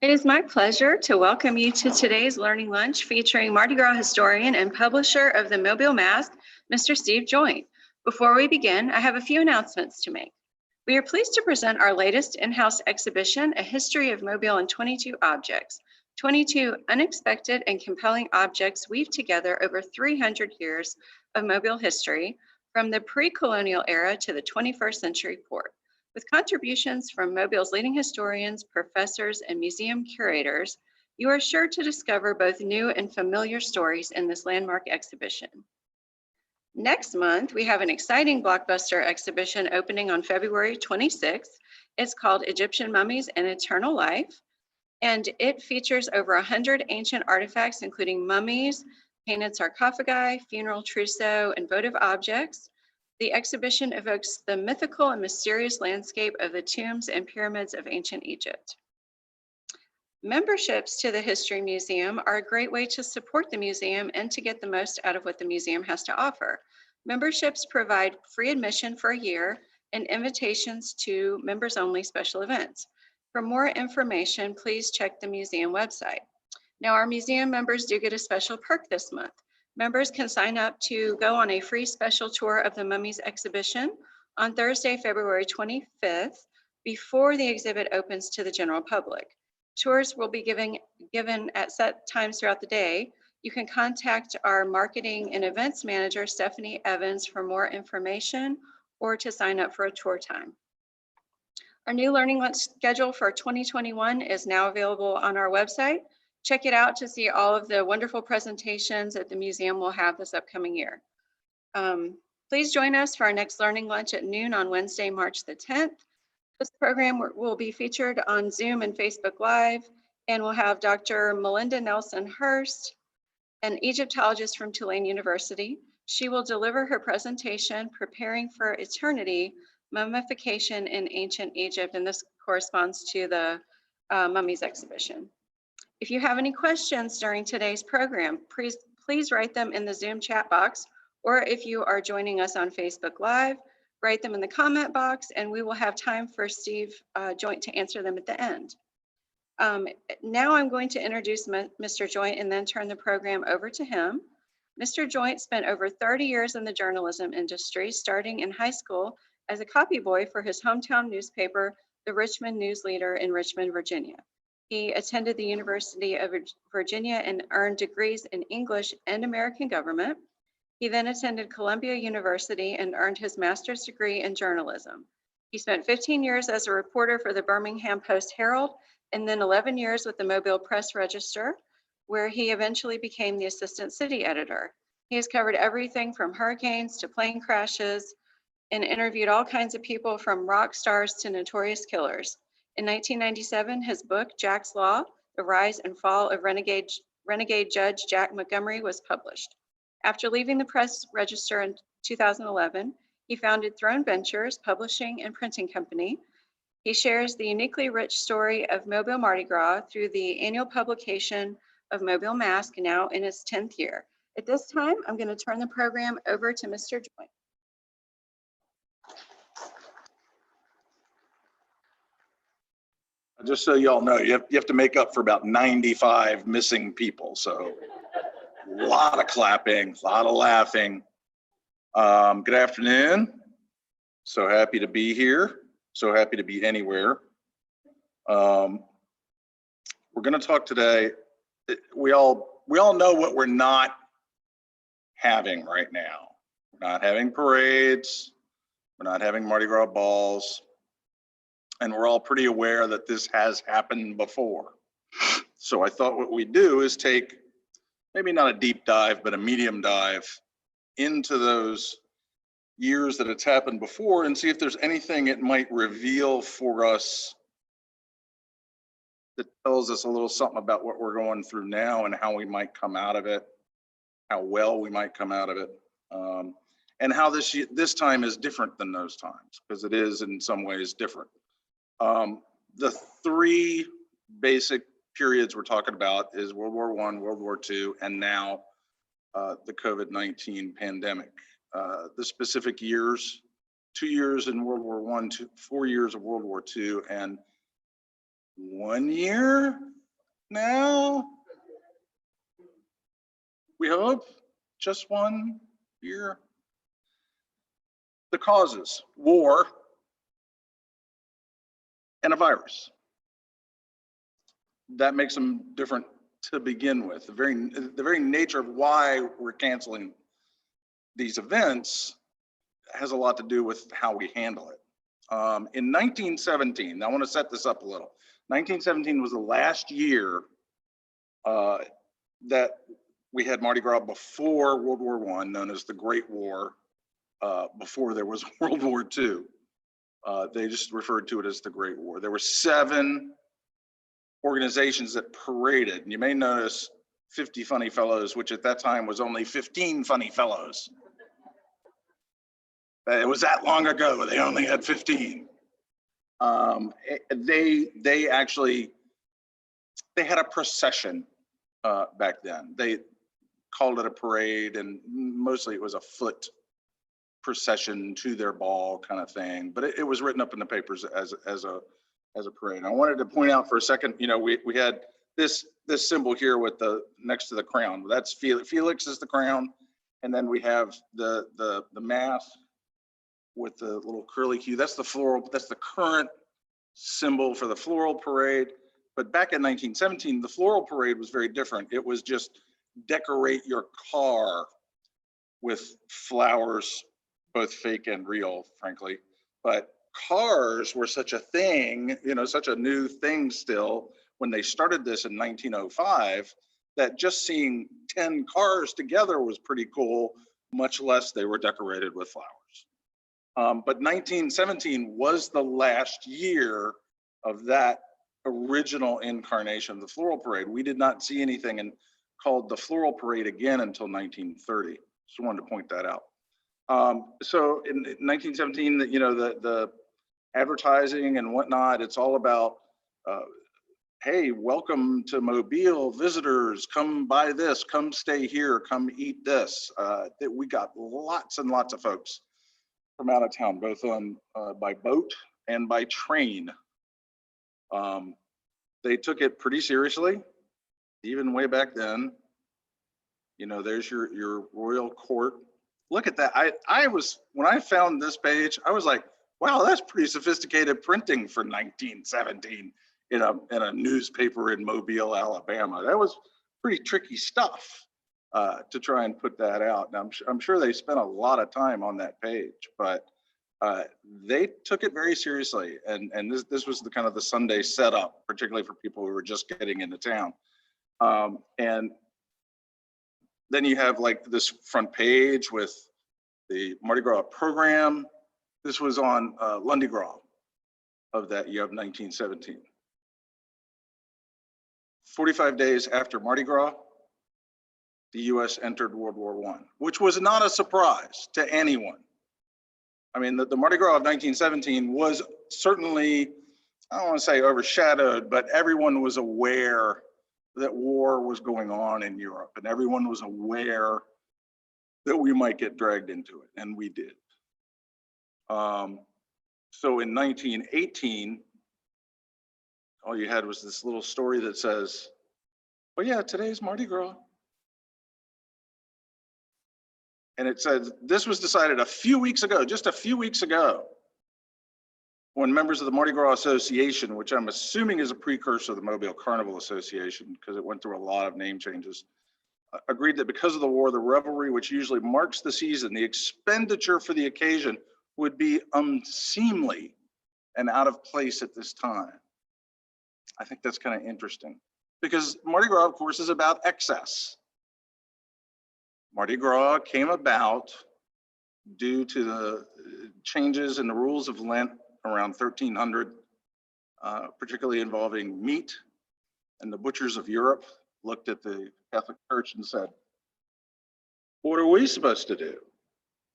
It is my pleasure to welcome you to today's Learning Lunch featuring Mardi Gras historian and publisher of the Mobile Mask, Mr. Steve Joynt. Before we begin, I have a few announcements to make. We are pleased to present our latest in-house exhibition, A History of Mobile in 22 Objects. 22 unexpected and compelling objects weave together over 300 years of Mobile history, from the pre-colonial era to the 21st century port. With contributions from Mobile's leading historians, professors, and museum curators, you are sure to discover both new and familiar stories in this landmark exhibition. Next month, we have an exciting blockbuster exhibition opening on February 26th. It's called Egyptian Mummies and Eternal Life, and it features over 100 ancient artifacts, including mummies, painted sarcophagi, funeral trousseau, and votive objects. The exhibition evokes the mythical and mysterious landscape of the tombs and pyramids of ancient Egypt. Memberships to the History Museum are a great way to support the museum and to get the most out of what the museum has to offer. Memberships provide free admission for a year and invitations to members-only special events. For more information, please check the museum website. Now, our museum members do get a special perk this month. Members can sign up to go on a free special tour of the Mummies exhibition on Thursday, February 25th, before the exhibit opens to the general public. Tours will be given at set times throughout the day. You can contact our marketing and events manager, Stephanie Evans, for more information or to sign up for a tour time. Our new Learning Lunch schedule for 2021 is now available on our website. Check it out to see all of the wonderful presentations that the museum will have this upcoming year. Please join us for our next Learning Lunch at noon on Wednesday, March the 10th. This program will be featured on Zoom and Facebook Live, and we'll have Dr. Melinda Nelson Hurst, an Egyptologist from Tulane University. She will deliver her presentation, Preparing for Eternity, Mummification in Ancient Egypt, and this corresponds to the Mummies exhibition. If you have any questions during today's program, please write them in the Zoom chat box, or if you are joining us on Facebook Live, write them in the comment box, and we will have time for Steve Joynt to answer them at the end. Now I'm going to introduce Mr. Joynt and then turn the program over to him. Mr. Joynt spent over 30 years in the journalism industry, starting in high school as a copy boy for his hometown newspaper, the Richmond News Leader in Richmond, Virginia. He attended the University of Virginia and earned degrees in English and American government. He then attended Columbia University and earned his master's degree in journalism. He spent 15 years as a reporter for the Birmingham Post-Herald and then 11 years with the Mobile Press Register, where he eventually became the assistant city editor. He has covered everything from hurricanes to plane crashes and interviewed all kinds of people from rock stars to notorious killers. In 1997, his book, Jack's Law, The Rise and Fall of Renegade Judge Jack Montgomery, was published. After leaving the Press Register in 2011, he founded Throne Ventures, publishing and printing company. He shares the uniquely rich story of Mobile Mardi Gras through the annual publication of Mobile Mask, now in its 10th year. At this time, I'm going to turn the program over to Mr. Joynt. Just so y'all know, you have to make up for about 95 missing people. So a lot of clapping, a lot of laughing. Good afternoon. So happy to be here. So happy to be anywhere. We're going to talk today. We all know what we're not having right now. We're not having parades. We're not having Mardi Gras balls. And we're all pretty aware that this has happened before. So I thought what we'd do is take maybe not a deep dive, but a medium dive into those years that it's happened before and see if there's anything it might reveal for us that tells us a little something about what we're going through now and how we might come out of it, how well we might come out of it, and how this time is different than those times, because it is in some ways different. The three basic periods we're talking about is World War I, World War II, and now the COVID-19 pandemic. The specific years, 2 years in World War I, 4 years of World War II, and 1 year now. We hope just 1 year. The causes: war and a virus. That makes them different to begin with. The very nature of why we're canceling these events has a lot to do with how we handle it. In 1917, I want to set this up a little. 1917 was the last year that we had Mardi Gras before World War I, known as the Great War, before there was World War II. They just referred to it as the Great War. There were 7 organizations that paraded. And you may notice 50 Funny Fellows, which at that time was only 15 Funny Fellows. It was that long ago. They only had 15. They actually had a procession back then. They called it a parade, and mostly it was a foot procession to their ball kind of thing. But it was written up in the papers as a parade. I wanted to point out for a second, you know, we had this symbol here with the next to the crown. That's Felix is the crown, and then we have the mask with the little curly Q. That's the floral. That's the current symbol for the floral parade. But back in 1917, the floral parade was very different. It was just decorate your car with flowers, both fake and real, frankly. But cars were such a thing, you know, such a new thing still when they started this in 1905, that just seeing 10 cars together was pretty cool, much less they were decorated with flowers. But 1917 was the last year of that original incarnation of the floral parade. We did not see anything called the floral parade again until 1930. Just wanted to point that out. So in 1917, you know, the advertising and whatnot, it's all about, hey, welcome to Mobile, visitors, come buy this, come stay here, come eat this. We got lots and lots of folks from out of town, both on by boat and by train. They took it pretty seriously, even way back then. You know, there's your royal court. Look at that. When I found this page, I was like, wow, that's pretty sophisticated printing for 1917 in a newspaper in Mobile, Alabama. That was pretty tricky stuff to try and put that out. And I'm sure they spent a lot of time on that page, but they took it very seriously. And this was the kind of the Sunday setup, particularly for people who were just getting into town. And then you have like this front page with the Mardi Gras program. This was on Mardi Gras of that year of 1917. 45 days after Mardi Gras, the US entered World War I, which was not a surprise to anyone. I mean, the Mardi Gras of 1917 was certainly, I don't want to say overshadowed, but everyone was aware that war was going on in Europe, and everyone was aware that we might get dragged into it, and we did. So in 1918, all you had was this little story that says, oh yeah, today's Mardi Gras. And it said, this was decided a few weeks ago, just a few weeks ago, when members of the Mardi Gras Association, which I'm assuming is a precursor of the Mobile Carnival Association, because it went through a lot of name changes, agreed that because of the war, the revelry, which usually marks the season, the expenditure for the occasion would be unseemly and out of place at this time. I think that's kind of interesting, because Mardi Gras, of course, is about excess. Mardi Gras came about due to the changes in the rules of Lent around 1300, particularly involving meat. And the butchers of Europe looked at the Catholic Church and said, what are we supposed to do?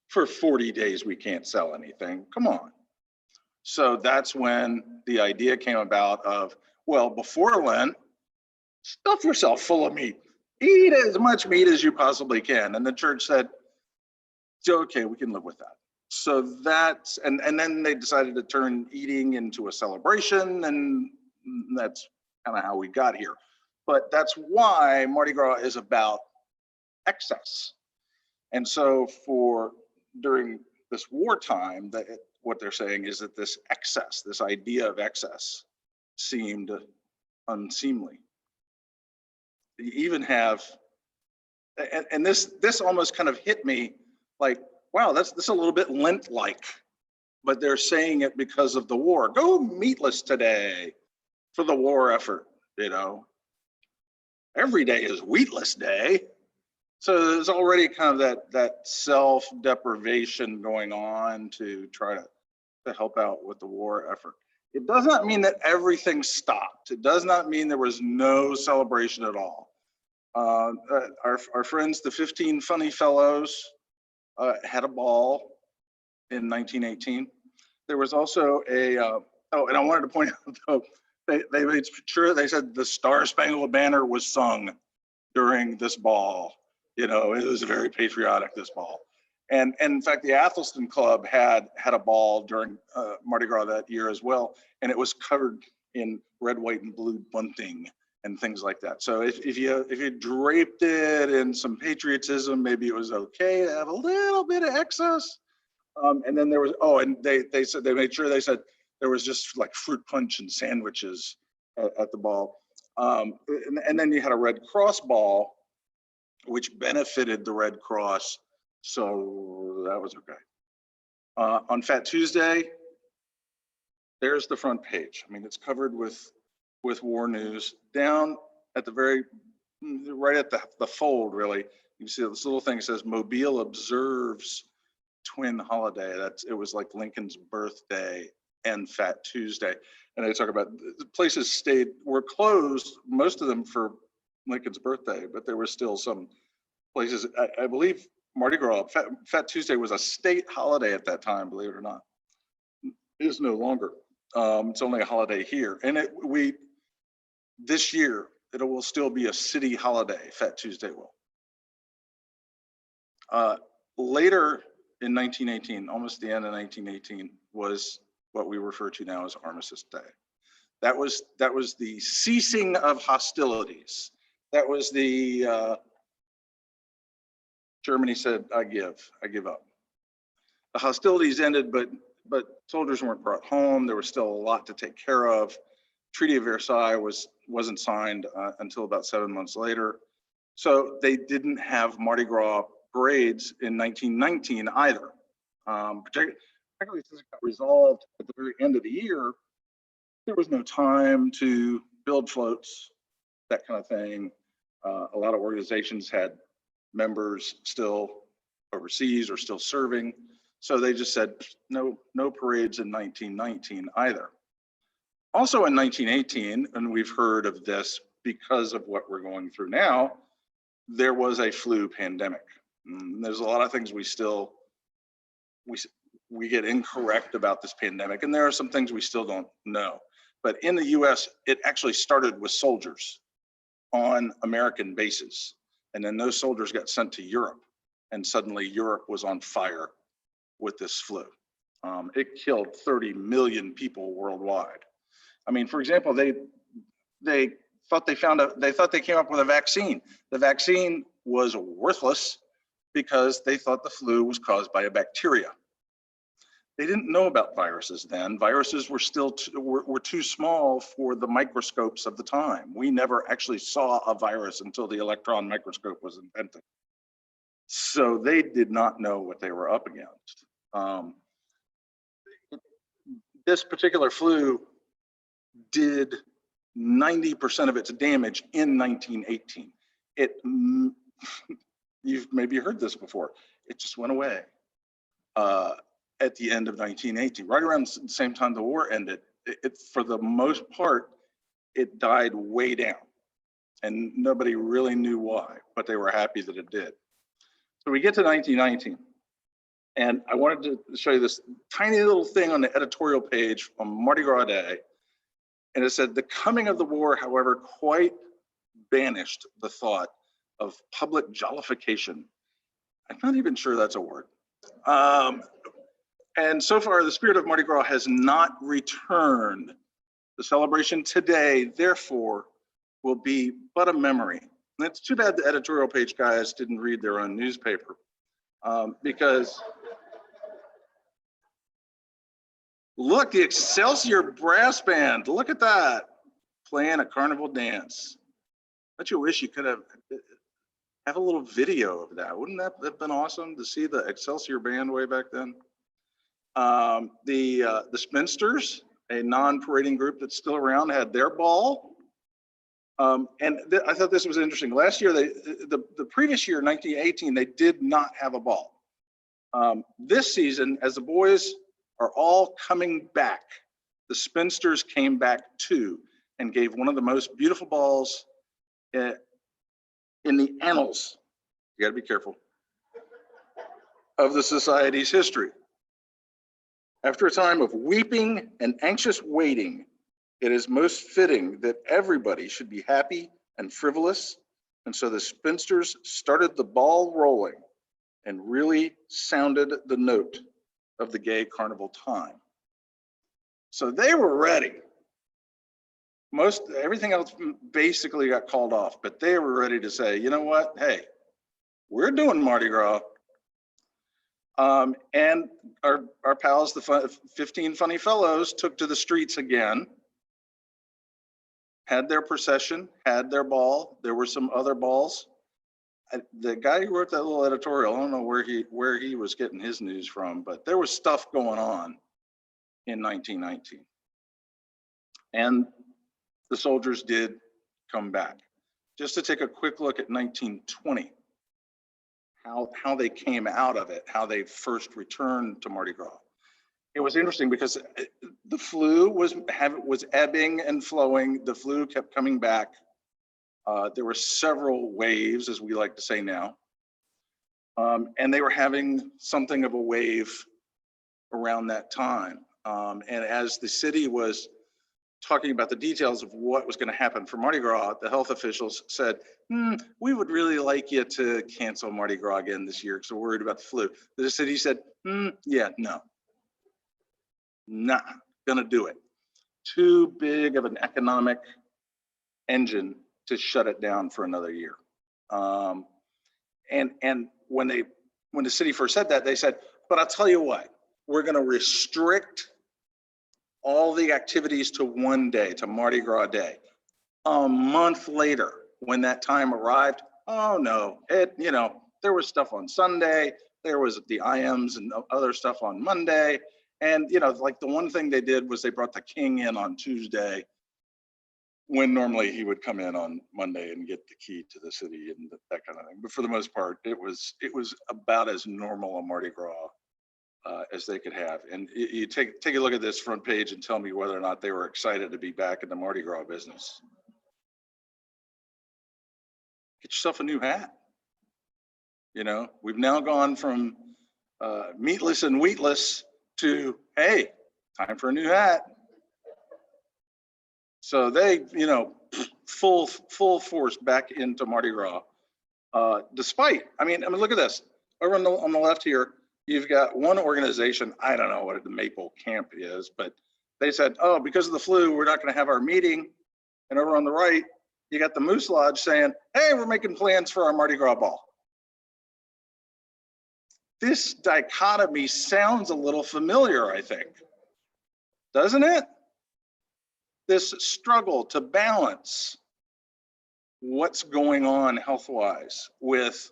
For 40 days, we can't sell anything. Come on. So that's when the idea came about of, well, before Lent, stuff yourself full of meat. Eat as much meat as you possibly can. And the church said, okay, we can live with that. So that's, and then they decided to turn eating into a celebration, and that's kind of how we got here. But that's why Mardi Gras is about excess. And so during this wartime, what they're saying is that this excess, this idea of excess, seemed unseemly. You even have, and this almost kind of hit me like, wow, this a little bit Lent-like, but they're saying it because of the war. Go meatless today for the war effort, you know. Every day is wheatless day. So there's already kind of that self-deprivation going on to try to help out with the war effort. It does not mean that everything stopped. It does not mean there was no celebration at all. Our friends, the 15 Funny Fellows, had a ball in 1918. There was also oh, and I wanted to point out though, they made sure they said the Star Spangled Banner was sung during this ball. You know, it was very patriotic, this ball. And in fact, the Athelstan Club had a ball during Mardi Gras that year as well, and it was covered in red, white, and blue bunting and things like that. So if you draped it in some patriotism, maybe it was okay to have a little bit of excess. And then there was, and they said, they made sure they said there was just like fruit punch and sandwiches at the ball. And then you had a Red Cross ball, which benefited the Red Cross. So that was okay. On Fat Tuesday, there's the front page. I mean, it's covered with war news. Down at the right at the fold, really, you see this little thing that says Mobile observes twin holiday. It was like Lincoln's birthday and Fat Tuesday. And they talk about the places were closed, most of them for Lincoln's birthday, but there were still some places. I believe Mardi Gras, Fat Tuesday was a state holiday at that time, believe it or not. It is no longer. It's only a holiday here. And this year, it will still be a city holiday, Fat Tuesday will. Later in 1918, almost the end of 1918, was what we refer to now as Armistice Day. That was the ceasing of hostilities. That was the Germany said, I give up. The hostilities ended, but soldiers weren't brought home. There was still a lot to take care of. Treaty of Versailles wasn't signed until about 7 months later. So they didn't have Mardi Gras parades in 1919 either. Particularly since it got resolved at the very end of the year, there was no time to build floats, that kind of thing. A lot of organizations had members still overseas or still serving. So they just said, no parades in 1919 either. Also in 1918, and we've heard of this because of what we're going through now, there was a flu pandemic. There's a lot of things we get incorrect about this pandemic, and there are some things we still don't know. But in the US, it actually started with soldiers on American bases. And then those soldiers got sent to Europe, and suddenly Europe was on fire with this flu. It killed 30 million people worldwide. I mean, for example, they thought they came up with a vaccine. The vaccine was worthless because they thought the flu was caused by a bacteria. They didn't know about viruses then. Viruses were still were too small for the microscopes of the time. We never actually saw a virus until the electron microscope was invented. So they did not know what they were up against. This particular flu did 90% of its damage in 1918. You've maybe heard this before. It just went away at the end of 1918, right around the same time the war ended. For the most part, it died way down, and nobody really knew why, but they were happy that it did. So we get to 1919, and I wanted to show you this tiny little thing on the editorial page on Mardi Gras Day. And it said, the coming of the war, however, quite banished the thought of public jollification. I'm not even sure that's a word. And so far, the spirit of Mardi Gras has not returned. The celebration today, therefore, will be but a memory. And it's too bad the editorial page guys didn't read their own newspaper, because look, the Excelsior brass band, look at that, playing a carnival dance. Don't you wish you could have a little video of that? Wouldn't that have been awesome to see the Excelsior band way back then? The Spinsters, a non-parading group that's still around, had their ball. I thought this was interesting. Last year, the previous year, 1918, they did not have a ball. This season, as the boys are all coming back, the Spinsters came back too and gave one of the most beautiful balls in the annals, you gotta be careful, of the society's history. After a time of weeping and anxious waiting, it is most fitting that everybody should be happy and frivolous. And so the Spinsters started the ball rolling and really sounded the note of the gay carnival time. So they were ready. Everything else basically got called off, but they were ready to say, you know what? Hey, we're doing Mardi Gras. And our pals, the 15 Funny Fellows, took to the streets again, had their procession, had their ball. There were some other balls. The guy who wrote that little editorial, I don't know where he was getting his news from, but there was stuff going on in 1919. And the soldiers did come back. Just to take a quick look at 1920, how they came out of it, how they first returned to Mardi Gras. It was interesting because the flu was ebbing and flowing. The flu kept coming back. There were several waves, as we like to say now. And they were having something of a wave around that time. And as the city was talking about the details of what was going to happen for Mardi Gras, the health officials said, we would really like you to cancel Mardi Gras again this year because we're worried about the flu. The city said, yeah, no, not gonna do it. Too big of an economic engine to shut it down for another year. And when the city first said that, they said, but I'll tell you what, we're gonna restrict all the activities to one day, to Mardi Gras Day. A month later, when that time arrived, oh no, there was stuff on Sunday, there was the IMs and other stuff on Monday. And, like the one thing they did was they brought the king in on Tuesday when normally he would come in on Monday and get the key to the city and that kind of thing. But for the most part, it was about as normal a Mardi Gras as they could have. And you take a look at this front page and tell me whether or not they were excited to be back in the Mardi Gras business. Get yourself a new hat. We've now gone from meatless and wheatless to, hey, time for a new hat. So they, full force back into Mardi Gras. Despite, look at this. Over on the left here, you've got one organization, I don't know what the Maple Camp is, but they said, oh, because of the flu, we're not going to have our meeting. And over on the right, you got the Moose Lodge saying, hey, we're making plans for our Mardi Gras ball. This dichotomy sounds a little familiar, I think, doesn't it? This struggle to balance what's going on health-wise with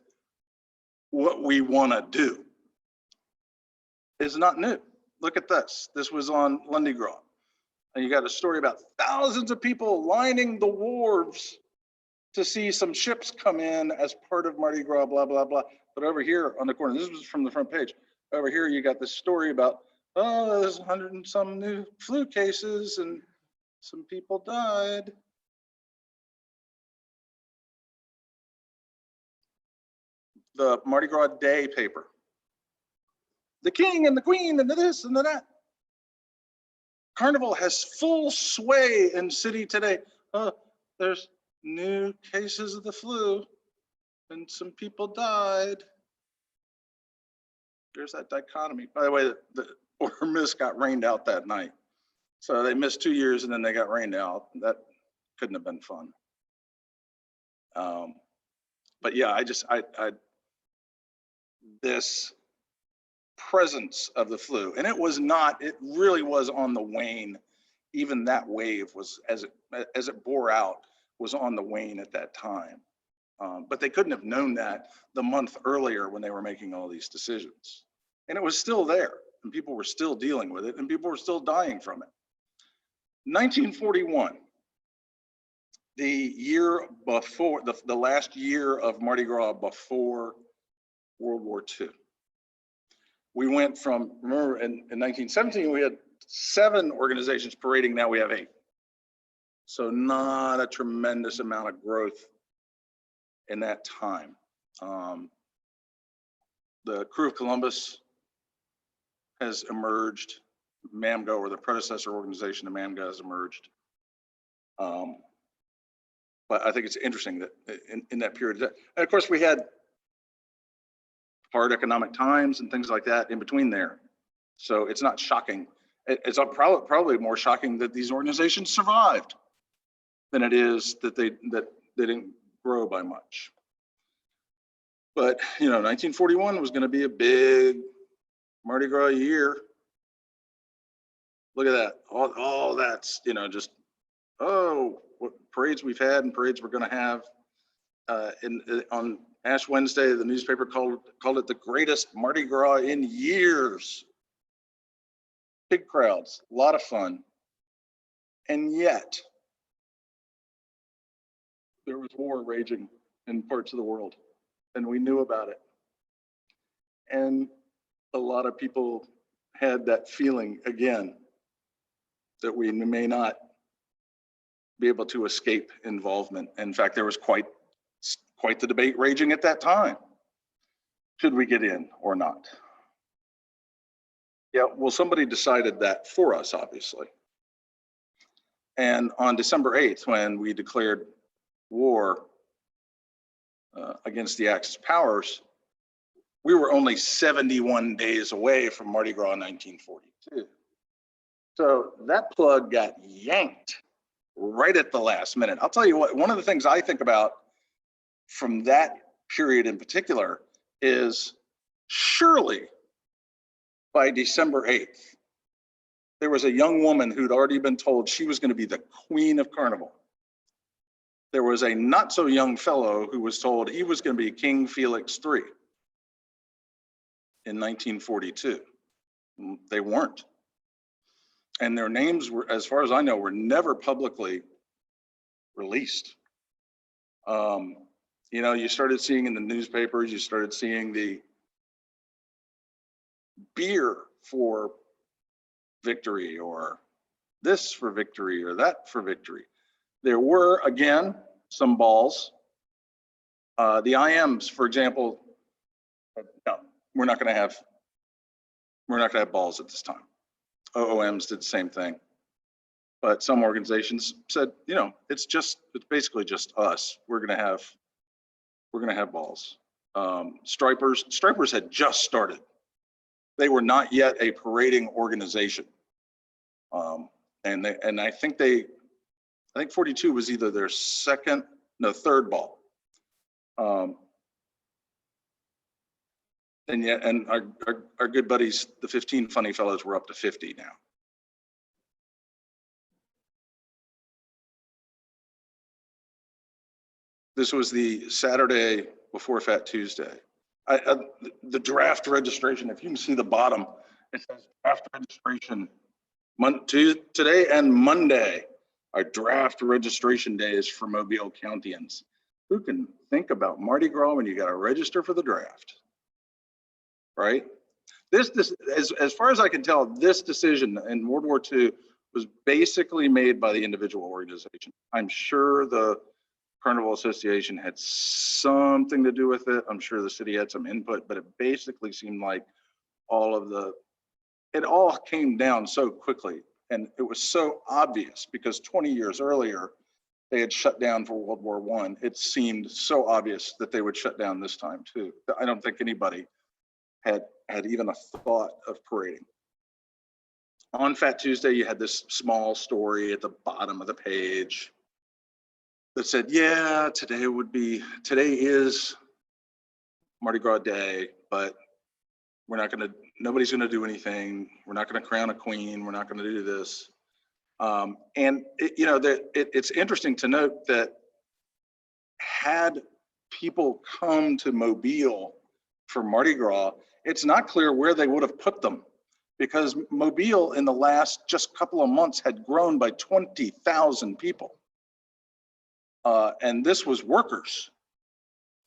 what we want to do is not new. Look at this. This was on Mardi Gras. And you got a story about thousands of people lining the wharves to see some ships come in as part of Mardi Gras, blah, blah, blah. But over here on the corner, this was from the front page. Over here, you got this story about, oh, there's 100 and some new flu cases and some people died. The Mardi Gras Day paper. The king and the queen and the this and the that. Carnival has full sway in city today. There's new cases of the flu and some people died. There's that dichotomy. By the way, the Or Miss got rained out that night. So they missed 2 years and then they got rained out. That couldn't have been fun. But yeah, this presence of the flu, and it really was on the wane. Even that wave was, as it bore out, was on the wane at that time. But they couldn't have known that the month earlier when they were making all these decisions. And it was still there, and people were still dealing with it, and people were still dying from it. 1941, the year before, the last year of Mardi Gras before World War II. We went from, remember in 1917, we had 7 organizations parading, now we have 8. So not a tremendous amount of growth in that time. The Crew of Columbus has emerged. MAMGA, or the predecessor organization to MAMGA, has emerged. But I think it's interesting that in that period, and of course we had hard economic times and things like that in between there. So it's not shocking. It's probably more shocking that these organizations survived than it is that they didn't grow by much. But 1941 was going to be a big Mardi Gras year. Look at that. All that's just what parades we've had and parades we're going to have. On Ash Wednesday, the newspaper called it the greatest Mardi Gras in years. Big crowds, a lot of fun. And yet, there was war raging in parts of the world, and we knew about it. And a lot of people had that feeling again that we may not be able to escape involvement. In fact, there was quite the debate raging at that time. Should we get in or not? Yeah, well, somebody decided that for us, obviously. And on December 8th, when we declared war against the Axis powers, we were only 71 days away from Mardi Gras 1942. So that plug got yanked right at the last minute. I'll tell you what, one of the things I think about from that period in particular is surely by December 8th, there was a young woman who'd already been told she was going to be the queen of Carnival. There was a not so young fellow who was told he was going to be King Felix III in 1942. They weren't. And their names were, as far as I know, were never publicly released. You started seeing in the newspapers, you started seeing the beer for victory, or this for victory, or that for victory. There were, again, some balls. The IMs, for example, no, we're not going to have balls at this time. OOMs did the same thing. But some organizations said, it's basically just us. We're going to have balls. Stripers had just started. They were not yet a parading organization. And I think 42 was either their third ball. And our good buddies, the 15 Funny Fellows, were up to 50 now. This was the Saturday before Fat Tuesday. The draft registration, if you can see the bottom, it says draft registration today and Monday are draft registration days for Mobile Countyans. Who can think about Mardi Gras when you got to register for the draft? Right? This as far as I can tell, this decision in World War II was basically made by the individual organization. I'm sure the Carnival Association had something to do with it. I'm sure the city had some input, but it basically seemed like it all came down so quickly. And it was so obvious because 20 years earlier, they had shut down for World War I. It seemed so obvious that they would shut down this time too. I don't think anybody had even a thought of parading. On Fat Tuesday, you had this small story at the bottom of the page. that said, yeah, today is Mardi Gras Day, but nobody's gonna do anything. We're not gonna crown a queen. We're not gonna do this. It's interesting to note that had people come to Mobile for Mardi Gras, it's not clear where they would have put them, because Mobile in the last just couple of months had grown by 20,000 people. And this was workers,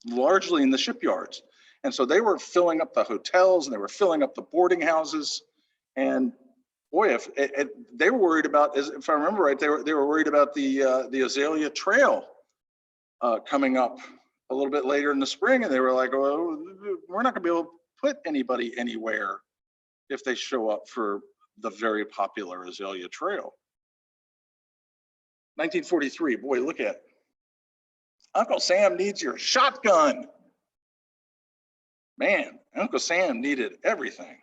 largely in the shipyards. And so they were filling up the hotels and they were filling up the boarding houses. And boy, if they were worried about, if I remember right, they were worried about the Azalea Trail coming up a little bit later in the spring, and they were like, "Oh, we're not going to be able to put anybody anywhere if they show up for the very popular Azalea Trail." 1943, boy, look at it. Uncle Sam needs your shotgun. Man, Uncle Sam needed everything,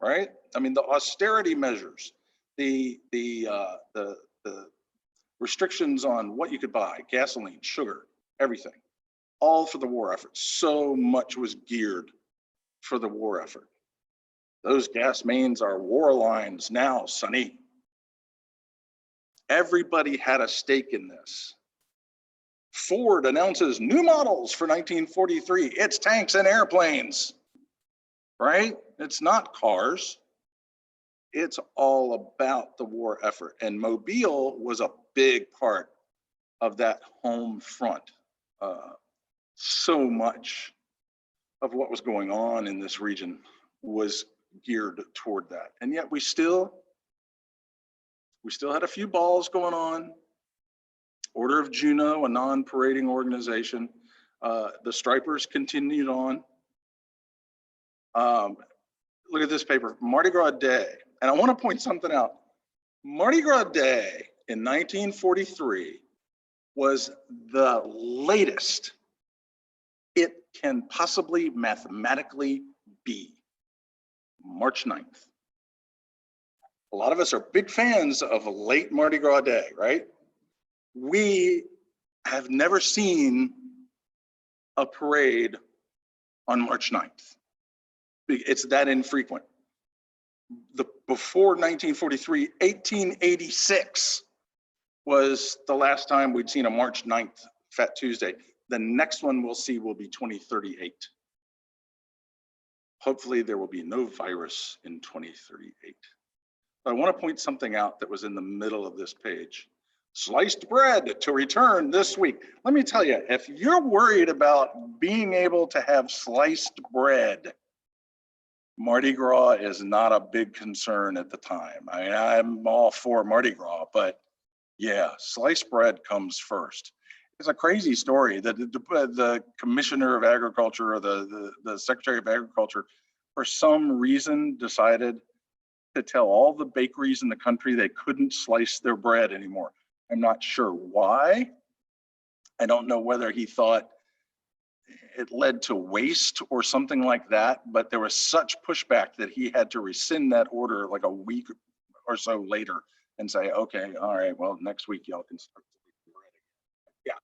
right? I mean, the austerity measures, the restrictions on what you could buy, gasoline, sugar, everything, all for the war effort. So much was geared for the war effort. Those gas mains are war lines now, Sonny. Everybody had a stake in this. Ford announces new models for 1943. It's tanks and airplanes, right? It's not cars. It's all about the war effort. And Mobile was a big part of that home front. So much of what was going on in this region was geared toward that. And yet we still had a few balls going on. Order of Juno, a non-parading organization. The Stripers continued on. Look at this paper, Mardi Gras Day. And I want to point something out. Mardi Gras Day in 1943 was the latest it can possibly mathematically be, March 9th. A lot of us are big fans of late Mardi Gras Day, right? We have never seen a parade on March 9th. It's that infrequent. Before 1943, 1886 was the last time we'd seen a March 9th Fat Tuesday. The next one we'll see will be 2038. Hopefully there will be no virus in 2038. But I want to point something out that was in the middle of this page. Sliced bread to return this week. Let me tell you, if you're worried about being able to have sliced bread, Mardi Gras is not a big concern at the time. I mean, I'm all for Mardi Gras, but yeah, sliced bread comes first. It's a crazy story that the Commissioner of Agriculture or the Secretary of Agriculture, for some reason, decided to tell all the bakeries in the country they couldn't slice their bread anymore. I'm not sure why. I don't know whether he thought it led to waste or something like that, but there was such pushback that he had to rescind that order like a week or so later and say, okay, all right, well, next week y'all can start slicing bread again.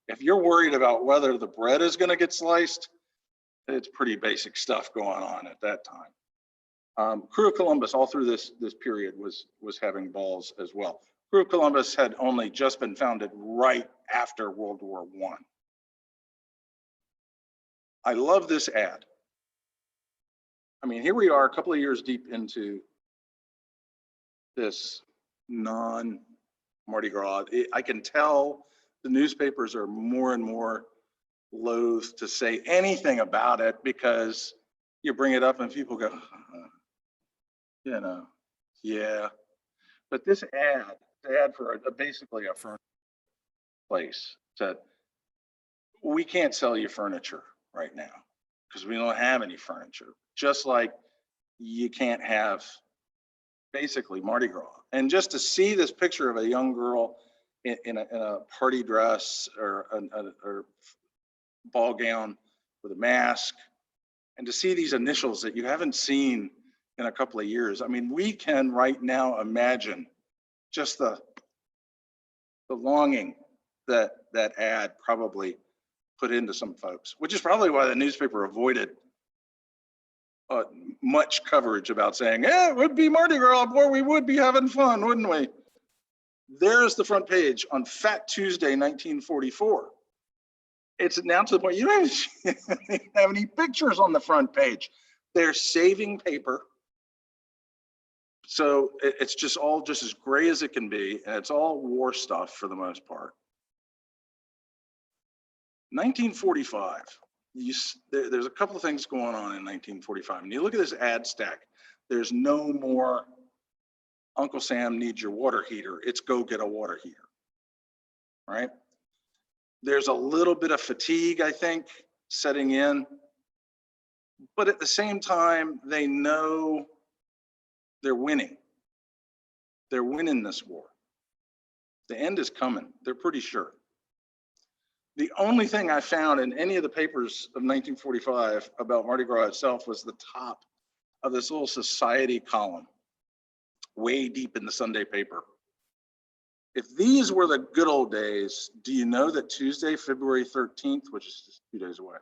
Yeah, if you're worried about whether the bread is gonna get sliced, it's pretty basic stuff going on at that time. Crew of Columbus all through this period was having balls as well. Crew of Columbus had only just been founded right after World War I. I love this ad. I mean, here we are a couple of years deep into this non-Mardi Gras. I can tell the newspapers are more and more loath to say anything about it because you bring it up and people go, yeah. But this ad for basically a furniture place said, we can't sell you furniture right now because we don't have any furniture. Just like you can't have basically Mardi Gras. And just to see this picture of a young girl in a party dress or ball gown with a mask, and to see these initials that you haven't seen in a couple of years. I mean, we can right now imagine just the longing that ad probably put into some folks, which is probably why the newspaper avoided much coverage about saying, yeah, it would be Mardi Gras, boy, we would be having fun, wouldn't we? There's the front page on Fat Tuesday, 1944. It's now to the point you don't even have any pictures on the front page. They're saving paper. So it's just all just as gray as it can be, and it's all war stuff for the most part. 1945, there's a couple of things going on in 1945. And you look at this ad stack, there's no more Uncle Sam needs your water heater. It's go get a water heater, right? There's a little bit of fatigue, I think, setting in. But at the same time, they know they're winning. They're winning this war. The end is coming. They're pretty sure. The only thing I found in any of the papers of 1945 about Mardi Gras itself was the top of this little society column, way deep in the Sunday paper. If these were the good old days, do you know that Tuesday, February 13th, which is just 2 days away,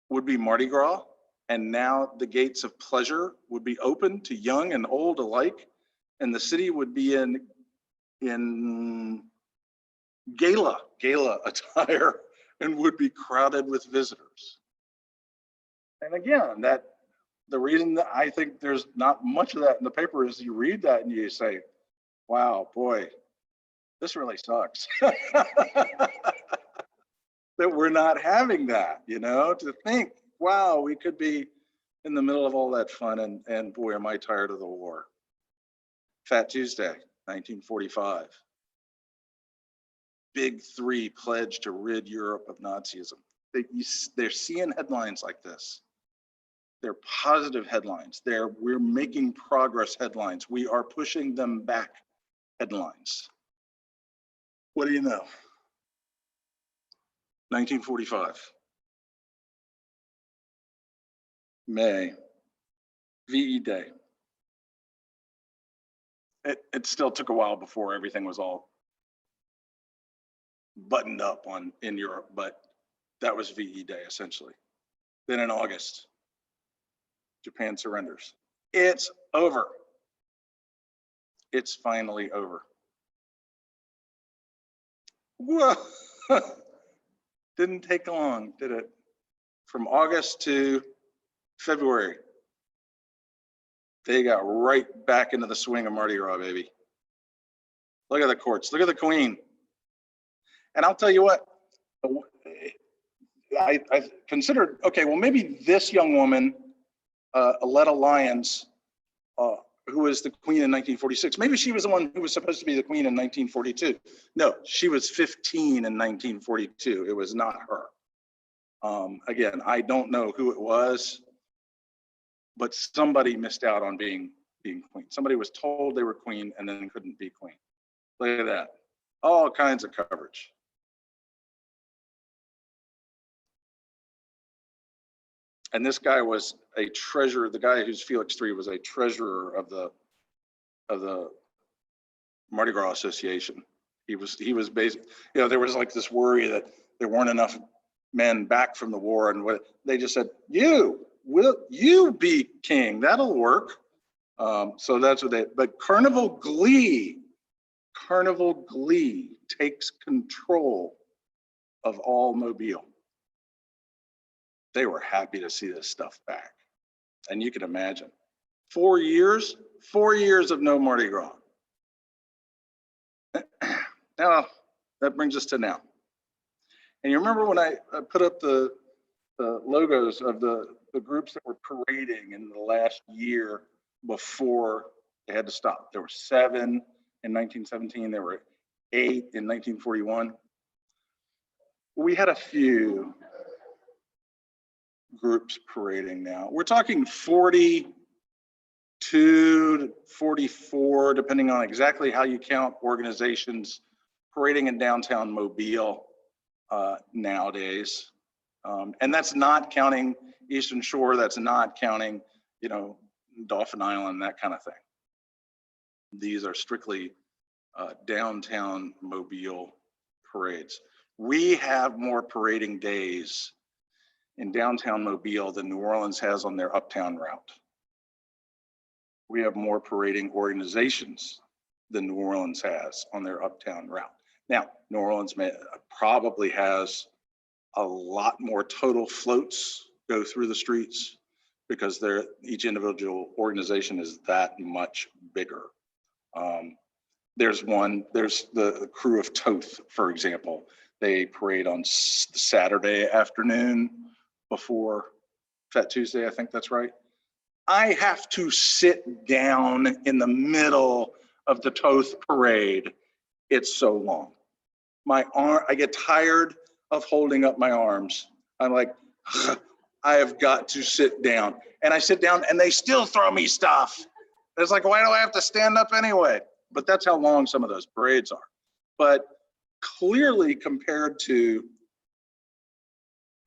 would be Mardi Gras? And now the gates of pleasure would be open to young and old alike, and the city would be in gala attire and would be crowded with visitors. And again, the reason that I think there's not much of that in the paper is you read that and you say, wow, boy, this really sucks. That we're not having that, to think, wow, we could be in the middle of all that fun and boy, am I tired of the war. Fat Tuesday, 1945. Big three pledge to rid Europe of Nazism. They're seeing headlines like this. They're positive headlines. We're making progress headlines. We are pushing them back headlines. What do you know? 1945. May, VE Day. It still took a while before everything was all buttoned up in Europe, but that was VE Day essentially. Then in August, Japan surrenders. It's over. It's finally over. Whoa. Didn't take long, did it? From August to February, they got right back into the swing of Mardi Gras, baby. Look at the courts, look at the Queen. And I'll tell you what, I considered, okay, well, maybe this young woman, Aletta Lyons, who was the Queen in 1946, maybe she was the one who was supposed to be the Queen in 1942. No, she was 15 in 1942. It was not her. Again, I don't know who it was, but somebody missed out on being Queen. Somebody was told they were Queen and then couldn't be Queen. Look at that. All kinds of coverage. And this guy was a treasurer. The guy who's Felix 3 was a treasurer of the Mardi Gras Association. He was basically, there was like this worry that there weren't enough men back from the war, and what they just said, will you be king? That'll work. So that's what but Carnival Glee takes control of all Mobile. They were happy to see this stuff back. And you can imagine, 4 years of no Mardi Gras. Now, that brings us to now. And you remember when I put up the logos of the groups that were parading in the last year before they had to stop? There were 7 in 1917, there were 8 in 1941. We had a few groups parading now. We're talking 42 to 44, depending on exactly how you count, organizations parading in downtown Mobile nowadays. And that's not counting Eastern Shore, that's not counting, Dauphin Island, that kind of thing. These are strictly downtown Mobile parades. We have more parading days in downtown Mobile than New Orleans has on their uptown route. We have more parading organizations than New Orleans has on their uptown route. Now, New Orleans probably has a lot more total floats go through the streets because each individual organization is that much bigger. There's the crew of Toth, for example. They parade on Saturday afternoon before Fat Tuesday, I think that's right. I have to sit down in the middle of the Toth parade. It's so long. I get tired of holding up my arms. I'm like, I have got to sit down. And I sit down and they still throw me stuff. It's like, why do I have to stand up anyway? But that's how long some of those parades are. But clearly compared to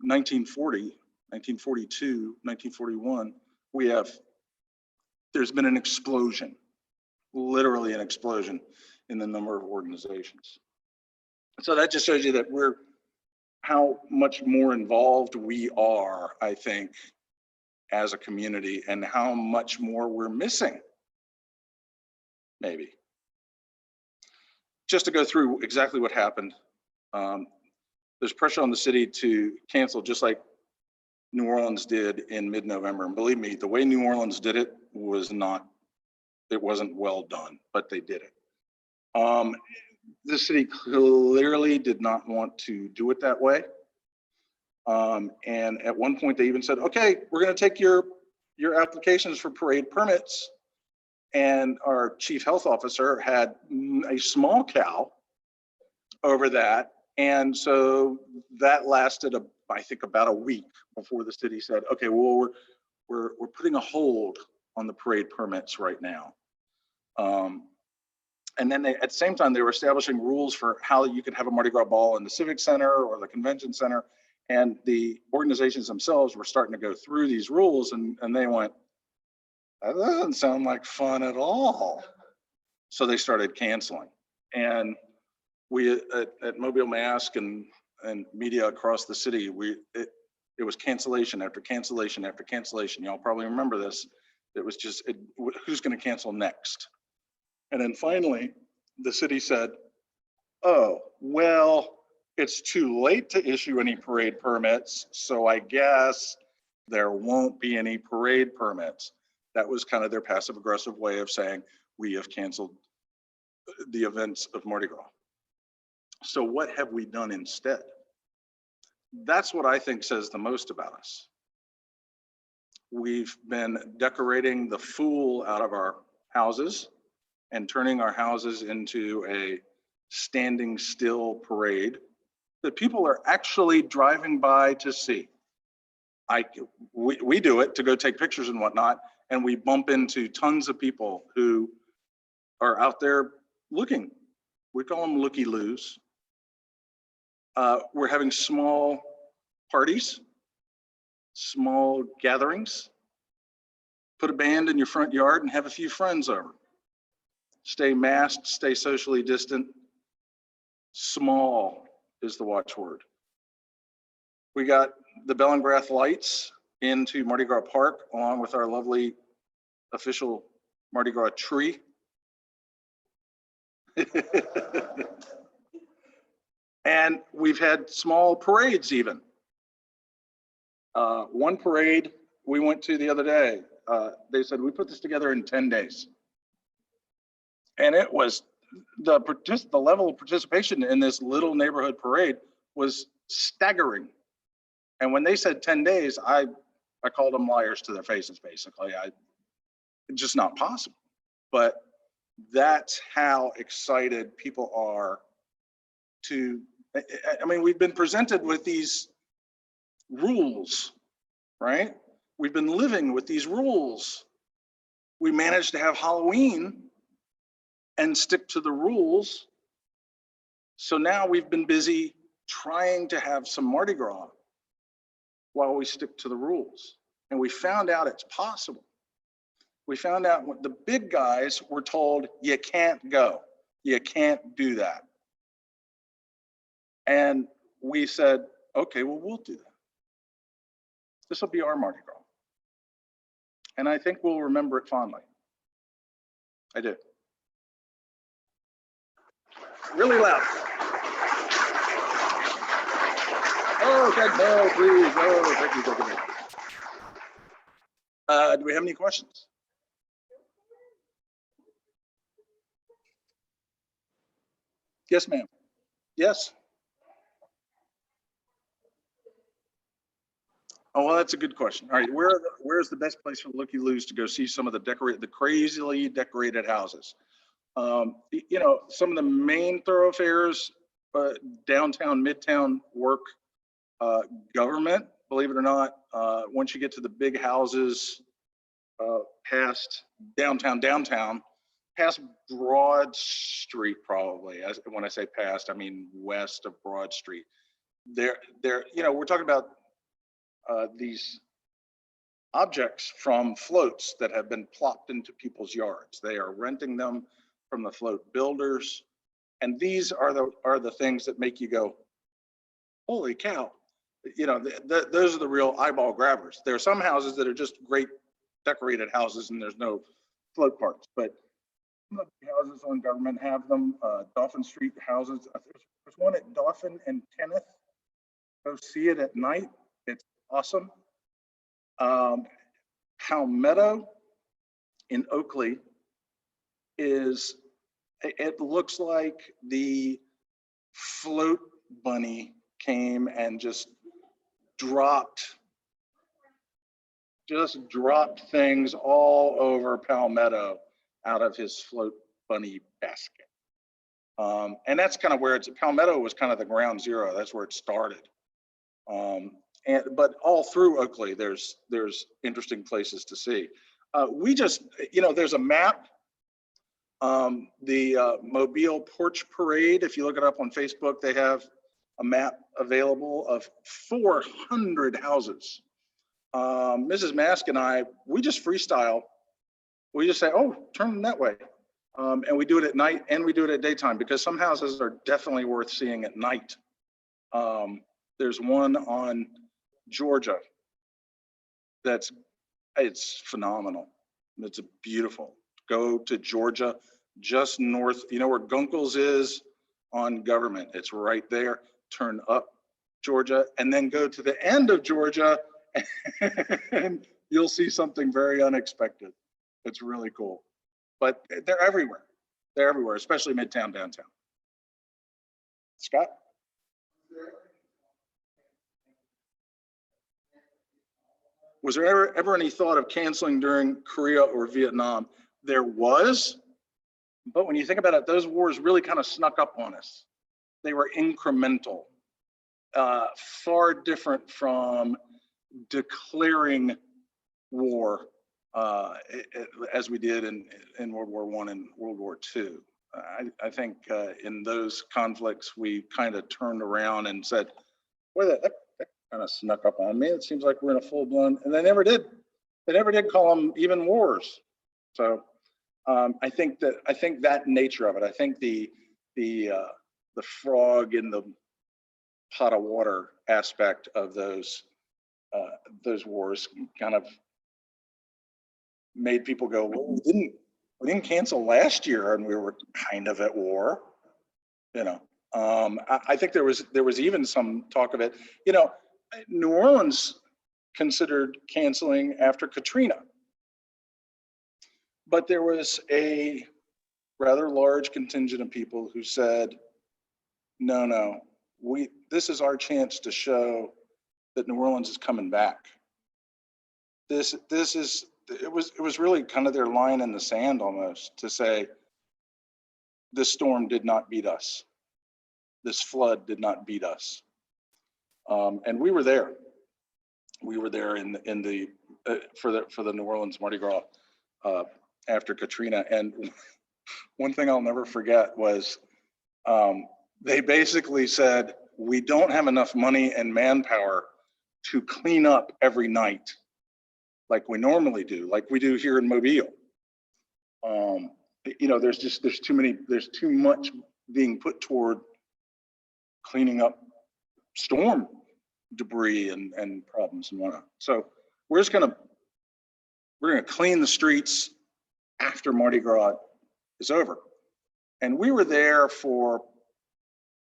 1940, 1942, 1941, there's been an explosion, literally an explosion in the number of organizations. So that just shows you that how much more involved we are, I think, as a community, and how much more we're missing, maybe. Just to go through exactly what happened, there's pressure on the city to cancel, just like New Orleans did in mid-November. And believe me, the way New Orleans did it wasn't well done, but they did it. The city clearly did not want to do it that way. And at one point they even said, okay, we're gonna take your applications for parade permits. And our chief health officer had a small cow over that. And so that lasted, I think, about a week before the city said, okay, well, we're putting a hold on the parade permits right now. And then at the same time, they were establishing rules for how you could have a Mardi Gras ball in the Civic Center or the Convention Center. And the organizations themselves were starting to go through these rules, and they went, that doesn't sound like fun at all. So they started canceling. And we at Mobile Mask and media across the city, it was cancellation after cancellation after cancellation. Y'all probably remember this. It was just, who's gonna cancel next? And then finally, the city said, oh, well, it's too late to issue any parade permits, so I guess there won't be any parade permits. That was kind of their passive aggressive way of saying, we have canceled the events of Mardi Gras. So what have we done instead? That's what I think says the most about us. We've been decorating the fool out of our houses and turning our houses into a standing still parade that people are actually driving by to see. We do it to go take pictures and whatnot, and we bump into tons of people who are out there looking. We call them looky-loos. We're having small parties, small gatherings. Put a band in your front yard and have a few friends over. Stay masked, stay socially distant. Small is the watchword. We got the Bellingrath lights into Mardi Gras Park, along with our lovely official Mardi Gras tree. And we've had small parades even. One parade we went to the other day, they said, we put this together in 10 days. And it was, the level of participation in this little neighborhood parade was staggering. And when they said 10 days, I called them liars to their faces, basically. It's just not possible. But that's how excited people are to, I mean, we've been presented with these rules, right? We've been living with these rules. We managed to have Halloween and stick to the rules. So now we've been busy trying to have some Mardi Gras while we stick to the rules. And we found out it's possible. We found out what the big guys were told, you can't go, you can't do that. And we said, okay, well, we'll do that. This will be our Mardi Gras. And I think we'll remember it fondly. I do. Really loud. Oh, okay, no, please, oh, thank you, thank you. Do we have any questions? Yes, ma'am. Yes. Oh, well, that's a good question. All right, where's the best place for looky-loos to go see some of the crazily decorated houses? You know, some of the main thoroughfares, downtown, midtown work, government, believe it or not. Once you get to the big houses, past downtown, past Broad Street, probably. When I say past, I mean west of Broad Street. There, you know, we're talking about these objects from floats that have been plopped into people's yards. They are renting them from the float builders, and these are the things that make you go, holy cow. You know, those are the real eyeball grabbers. There are some houses that are just great decorated houses and there's no float parks, but some of the houses on government have them. Dauphin Street houses, there's one at Dauphin and Kenneth. Go see it at night. It's awesome. Palmetto in Oakley it looks like the float bunny came and just dropped things all over Palmetto out of his float bunny basket. And that's kind of where Palmetto was kind of the ground zero. That's where it started. But all through Oakley, there's interesting places to see. We just, you know, there's a map. The Mobile Porch Parade, if you look it up on Facebook, they have a map available of 400 houses. Mrs. Mask and I, we just freestyle. We just say, oh, turn them that way. And we do it at night and we do it at daytime because some houses are definitely worth seeing at night. There's one on Georgia it's phenomenal. It's beautiful. Go to Georgia, just north, you know where Gunkles is on Government. It's right there. Turn up Georgia and then go to the end of Georgia and you'll see something very unexpected. It's really cool. But they're everywhere. They're everywhere, especially midtown, downtown. Scott? Was there ever any thought of canceling during Korea or Vietnam? There was, but when you think about it, those wars really kind of snuck up on us. They were incremental, far different from declaring war as we did in World War I and World War II. I think in those conflicts, we kind of turned around and said, boy, that kind of snuck up on me. It seems like we're in a full-blown, and they never did. They never did call them even wars. So I think that nature of it. I think the frog in the pot of water aspect of those wars kind of made people go, well, we didn't cancel last year and we were kind of at war, you know. I think there was even some talk of it, you know. New Orleans considered canceling after Katrina, but there was a rather large contingent of people who said, no, this is our chance to show that New Orleans is coming back. It was really kind of their line in the sand almost to say, this storm did not beat us. This flood did not beat us. And we were there. We were there for the New Orleans Mardi Gras after Katrina. And one thing I'll never forget was they basically said, we don't have enough money and manpower to clean up every night like we normally do, like we do here in Mobile. You know, there's too much being put toward cleaning up storm debris and problems and whatnot. So we're gonna clean the streets after Mardi Gras is over. And we were there for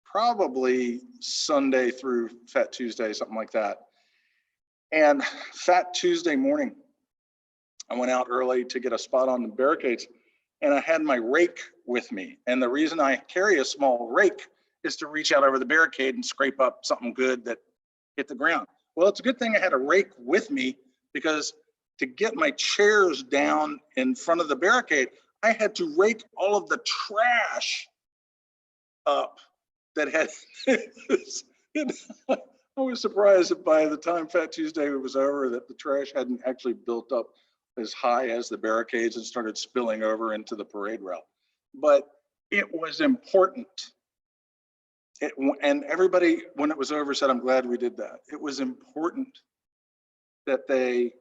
probably Sunday through Fat Tuesday, something like that. And Fat Tuesday morning, I went out early to get a spot on the barricades, and I had my rake with me. And the reason I carry a small rake is to reach out over the barricade and scrape up something good that hit the ground. Well, it's a good thing I had a rake with me, because to get my chairs down in front of the barricade, I had to rake all of the trash up that had, I was surprised that by the time Fat Tuesday was over, that the trash hadn't actually built up as high as the barricades and started spilling over into the parade route. But it was important. And everybody, when it was over, said, I'm glad we did that. It was important that they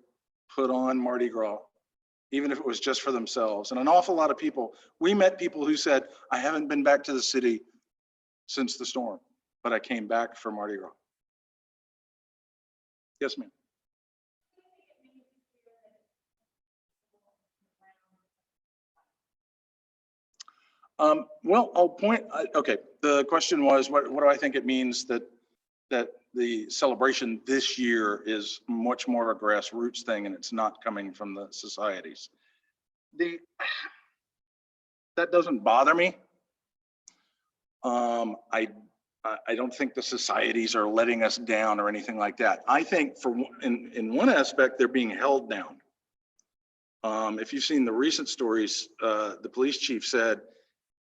put on Mardi Gras, even if it was just for themselves. And an awful lot of people, we met people who said, I haven't been back to the city since the storm, but I came back for Mardi Gras. Yes, ma'am. Well, I'll point, okay, the question was, what do I think it means that the celebration this year is much more of a grassroots thing and it's not coming from the societies? That doesn't bother me. I don't think the societies are letting us down or anything like that. I think in one aspect, they're being held down. If you've seen the recent stories, the police chief said,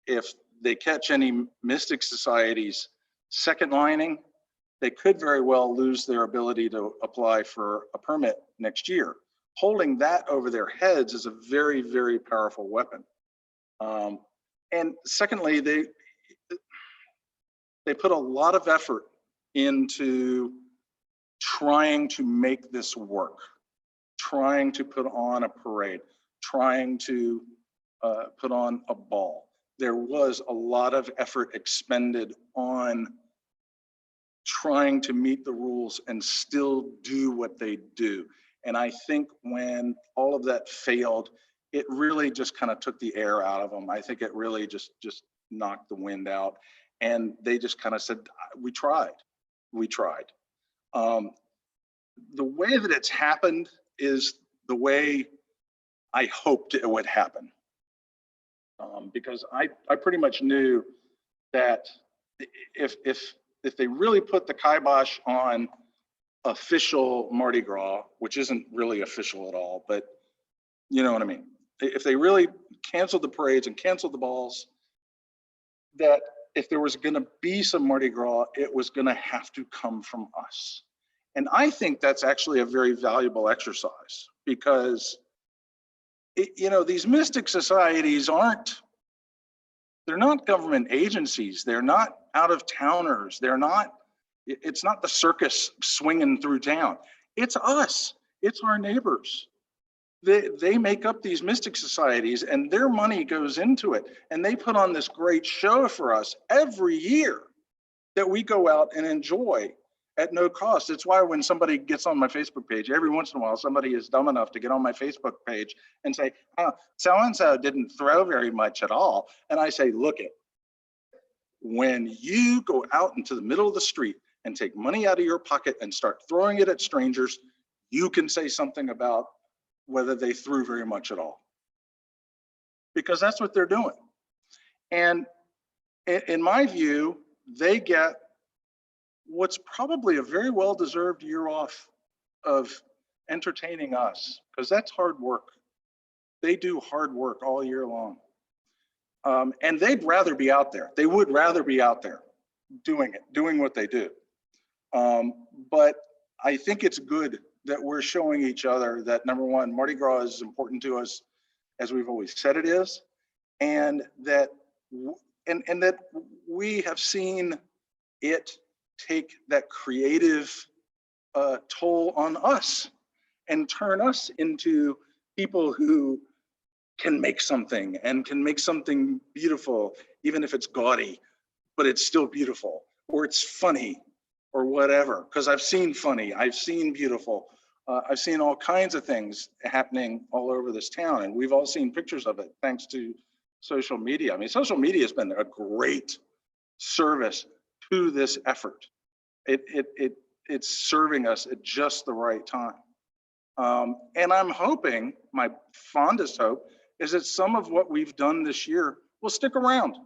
if they catch any mystic societies second lining, they could very well lose their ability to apply for a permit next year. Holding that over their heads is a very, very powerful weapon. And secondly, they put a lot of effort into trying to make this work, trying to put on a parade, trying to put on a ball. There was a lot of effort expended on trying to meet the rules and still do what they do. And I think when all of that failed, it really just kind of took the air out of them. I think it really just knocked the wind out. And they just kind of said, we tried. The way that it's happened is the way I hoped it would happen. Because I pretty much knew that if they really put the kibosh on official Mardi Gras, which isn't really official at all, but you know what I mean? If they really canceled the parades and canceled the balls, that if there was gonna be some Mardi Gras, it was gonna have to come from us. And I think that's actually a very valuable exercise, because these mystic societies they're not government agencies. They're not out of towners. It's not the circus swinging through town. It's us, it's our neighbors. They make up these mystic societies and their money goes into it. And they put on this great show for us every year that we go out and enjoy at no cost. It's why when somebody gets on my Facebook page, every once in a while, somebody is dumb enough to get on my Facebook page and say, oh, so-and-so didn't throw very much at all. And I say, look it, when you go out into the middle of the street and take money out of your pocket and start throwing it at strangers, you can say something about whether they threw very much at all. Because that's what they're doing. And in my view, they get what's probably a very well-deserved year off of entertaining us, because that's hard work. They do hard work all year long. And they'd rather be out there. They would rather be out there doing what they do. But I think it's good that we're showing each other that, number one, Mardi Gras is important to us, as we've always said it is, and that we have seen it take that creative toll on us and turn us into people who can make something beautiful, even if it's gaudy, but it's still beautiful. or it's funny or whatever, because I've seen funny, I've seen beautiful, I've seen all kinds of things happening all over this town, and we've all seen pictures of it thanks to social media. I mean, social media has been a great service to this effort. It's serving us at just the right time. And I'm hoping, my fondest hope, is that some of what we've done this year will stick around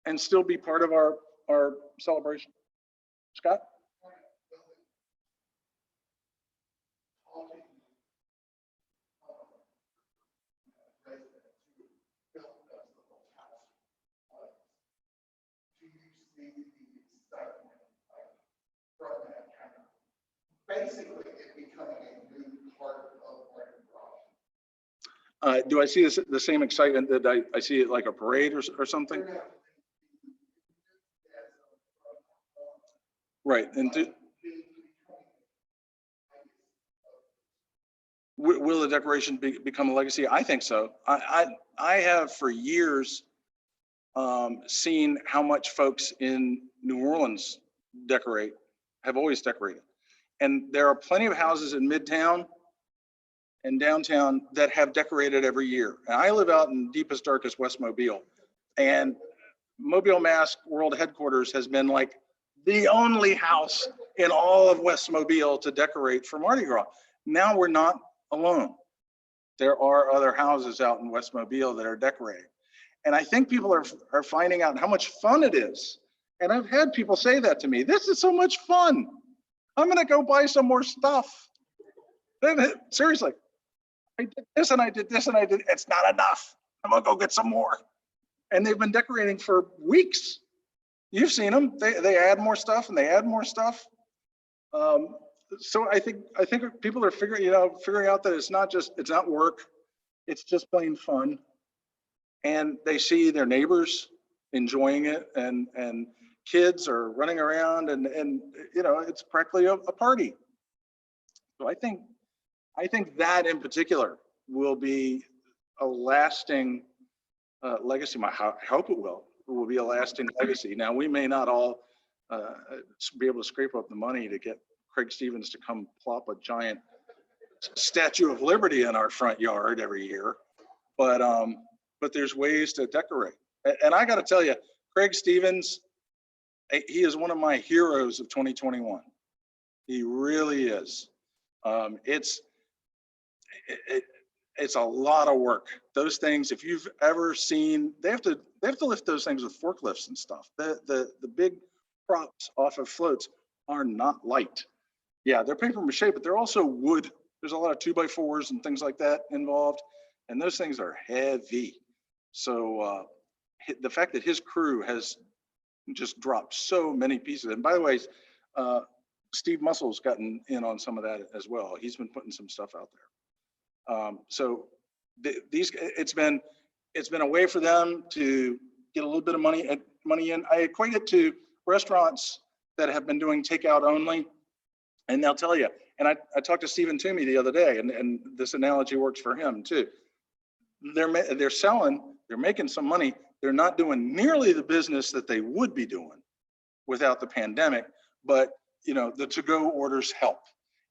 and still be part of our celebration. Scott? Basically, it becoming a new part of Mardi Gras. Do I see the same excitement that I see it like a parade or something? Right. And will the decoration become a legacy? I think so. I have for years seen how much folks in New Orleans decorate, have always decorated. And there are plenty of houses in Midtown and downtown that have decorated every year. And I live out in deepest, darkest West Mobile. And Mobile Mask World Headquarters has been like the only house in all of West Mobile to decorate for Mardi Gras. Now we're not alone. There are other houses out in West Mobile that are decorating. And I think people are finding out how much fun it is. And I've had people say that to me, this is so much fun. I'm gonna go buy some more stuff. Seriously, I did this and I did this and I did, it's not enough. I'm gonna go get some more. And they've been decorating for weeks. You've seen them, they add more stuff and they add more stuff. So I think people are figuring out that it's not work, it's just plain fun. And they see their neighbors enjoying it, and kids are running around, and it's practically a party. So I think that in particular will be a lasting legacy. I hope it will be a lasting legacy. Now, we may not all be able to scrape up the money to get Craig Stevens to come plop a giant Statue of Liberty in our front yard every year, but there's ways to decorate. And I got to tell you, Craig Stevens, he is one of my heroes of 2021. He really is. It's a lot of work. Those things, if you've ever seen, they have to lift those things with forklifts and stuff. The big props off of floats are not light. Yeah, they're paper mache, but they're also wood. There's a lot of 2x4s and things like that involved, and those things are heavy. So the fact that his crew has just dropped so many pieces, and by the way, Steve Mussel's gotten in on some of that as well. He's been putting some stuff out there. So it's been a way for them to get a little bit of money in. I equate it to restaurants that have been doing takeout only, and they'll tell you. And I talked to Stephen Toomey the other day, and this analogy works for him too. They're selling, they're making some money. They're not doing nearly the business that they would be doing without the pandemic, but the to-go orders help.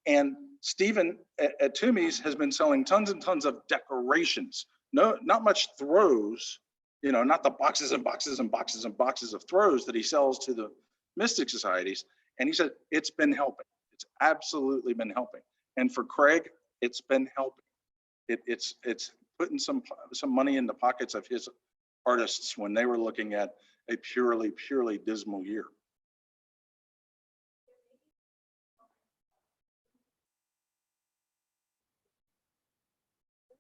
And Stephen at Toomey's has been selling tons and tons of decorations. No, not much throws, not the boxes and boxes and boxes and boxes of throws that he sells to the Mystic Societies. And he said, it's been helping. It's absolutely been helping. And for Craig, it's been helping. It's putting some money in the pockets of his artists when they were looking at a purely dismal year.